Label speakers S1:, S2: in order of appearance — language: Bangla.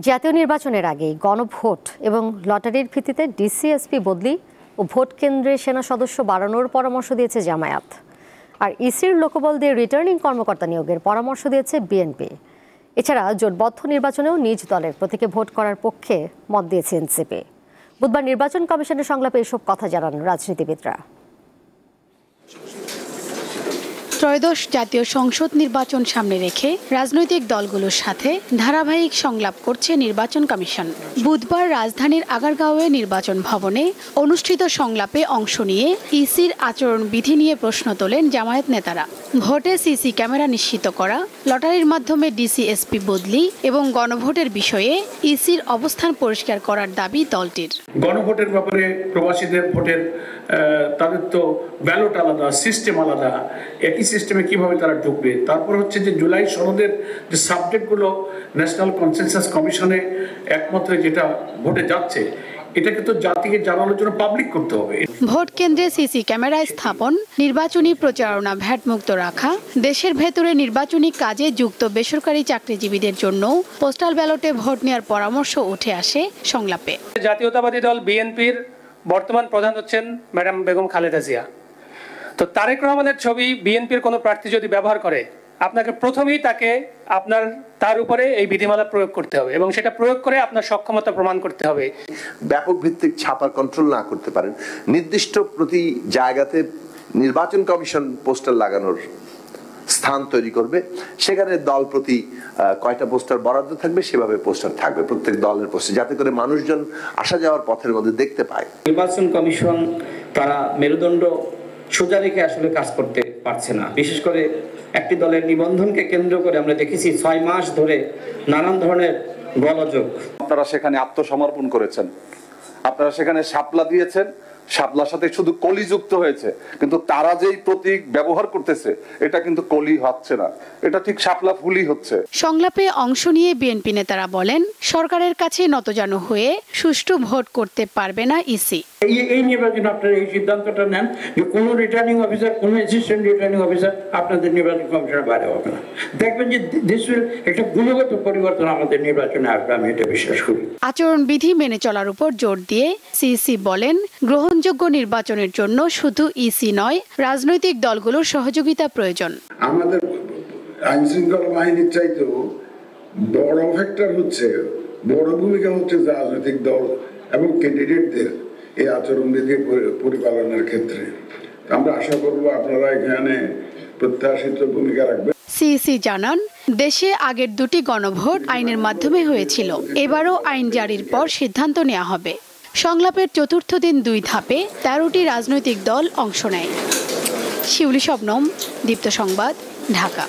S1: জাতীয় নির্বাচনের আগে গণভোট এবং লটারির ভিত্তিতে ডিসি-এসপি বদলি ও ভোট কেন্দ্রে সেনা সদস্য বাড়ানোর পরামর্শ দিয়েছে জামায়াত। আর ইসির লোকবল দিয়ে রিটার্নিং কর্মকর্তা নিয়োগের পরামর্শ দিয়েছে বিএনপি। এছাড়া জোটবদ্ধ নির্বাচনেও নিজ দলের প্রতীকে ভোট করার পক্ষে মত দিয়েছে এনসিপি। বুধবার নির্বাচন কমিশনের সংলাপে এসব কথা জানান রাজনীতিবিদরা।
S2: ত্রয়োদশ জাতীয় সংসদ নির্বাচন সামনে রেখে রাজনৈতিক দলগুলোর সাথে ধারাবাহিক সংলাপ করছে নির্বাচন কমিশন। বুধবার রাজধানীর আগারগাঁওয়ে নির্বাচন ভবনে অনুষ্ঠিত সংলাপে অংশ নিয়ে ইসির আচরণবিধি নিয়ে প্রশ্ন তোলেন জামায়াত নেতারা। ভোটে সিসি ক্যামেরা নিশ্চিত করা, লটারির মাধ্যমে ডিসি-এসপি বদলি এবং গণভোটের বিষয়ে ইসির অবস্থান পরিষ্কার করার দাবি দলটির।
S3: গণভোটের ব্যাপারে প্রবাসীদের ভোটের তাদের তো ব্যালট আলাদা, সিস্টেম আলাদা, একই সিস্টেমে কিভাবে তারা ঢুকবে। তারপর হচ্ছে যে জুলাই সনদের যে সাবজেক্টগুলো ন্যাশনাল কনসেনসাস কমিশনে একমত হয়ে যেটা ভোটে যাচ্ছে, এটাকে তো জাতিকে জানানোর জন্য পাবলিক করতে হবে।
S2: ভোট কেন্দ্রে সিসি ক্যামেরা স্থাপন, নির্বাচনী প্রচারণা ভ্যাটমুক্ত রাখা, দেশের ভেতরে নির্বাচনী কাজে যুক্ত বেসরকারি চাকরিজীবীদের জন্য পোস্টাল ব্যালটে ভোট নেওয়ার পরামর্শ উঠে আসে সংলাপে।
S4: জাতীয়তাবাদী দল বিএনপির বর্তমান প্রধান হচ্ছেন ম্যাডাম বেগম খালেদা জিয়া। তো তারেক রহমানের ছবি বিএনপির কোনো প্রার্থী যদি ব্যবহার করে, আপনাকে প্রথমেই তার উপরে এই বিধিমালা প্রয়োগ করতে হবে এবং সেটা প্রয়োগ করে আপনার সক্ষমতা প্রমাণ করতে হবে।
S5: ব্যাপক ভিত্তিক ছাপা কন্ট্রোল না করতে পারেন, নির্দিষ্ট প্রতি জায়গাতে নির্বাচন কমিশন পোস্টার লাগানোর স্থান তৈরি করবে, সেখানে দল প্রতি কয়টা পোস্টার বরাদ্দ থাকবে সেভাবে পোস্টার থাকবে প্রত্যেক দলের পোস্টার, যাতে করে মানুষজন আসা যাওয়ার পথের মধ্যে দেখতে পায়।
S6: নির্বাচন কমিশন তারা মেরুদণ্ড সোজা রেখে আসলে কাজ করতে পারছে না। বিশেষ করে একটি দলের নিবন্ধনকে কেন্দ্র করে আমরা দেখেছি 6 মাস ধরে নানান ধরনের গোলযোগ।
S7: আপনারা সেখানে আত্মসমর্পণ করেছেন, আপনারা সেখানে শাপলা দিয়েছেন, শাপলার সাথে শুধু কলি যুক্ত হয়েছে, কিন্তু তারা যেই প্রতীক ব্যবহার করতেছে এটা কিন্তু কলি হচ্ছে না, এটা ঠিক শাপলা ফুলই হচ্ছে।
S2: সংলাপে অংশ নিয়ে বিএনপি নেতারা বলেন, সরকারের কাছে নতজানু হয়ে সুষ্ঠু ভোট করতে পারবে না ইসি।
S3: এই নির্বাচনে আপনারা এই সিদ্ধান্তটা নেন যে কোনো রিটার্নিং অফিসার, কোনো অ্যাসিস্ট্যান্ট রিটার্নিং অফিসার আপনাদের নির্বাচন কমিশনের বাইরে হবে না। দেখবেন যে দেশ একটা গুণগত পরিবর্তন আমাদের নির্বাচনে আসবে, আমি এটা বিশ্বাস করি।
S2: আচরণবিধি মেনে চলার উপর জোর দিয়ে সিসি বলেন, গ্রহণযোগ্য নির্বাচনের জন্য শুধু ইসি নয়, রাজনৈতিক দলগুলোর সহযোগিতা প্রয়োজন।
S8: আমাদের আইন শৃঙ্খলা বাহিনীর চাইতেও বড় ফ্যাক্টর হচ্ছে, বড় ভূমিকা হচ্ছে রাজনৈতিক দল এবং ক্যান্ডিডেটদের এই আচরণবিধি পরিপালনের ক্ষেত্রে। আমরা আশা করব আপনারা এখানে প্রত্যাশিত ভূমিকা রাখবেন।
S2: সিসি জানান, দেশে আগের দুটি গণভোট আইনের মাধ্যমে হয়েছিল, এবারও আইন জারির পর সিদ্ধান্ত নেওয়া হবে। সংলাপের চতুর্থ দিন 2 ধাপে 13টি রাজনৈতিক দল অংশ নেয়। শিউলি শবনম, দীপ্ত সংবাদ, ঢাকা।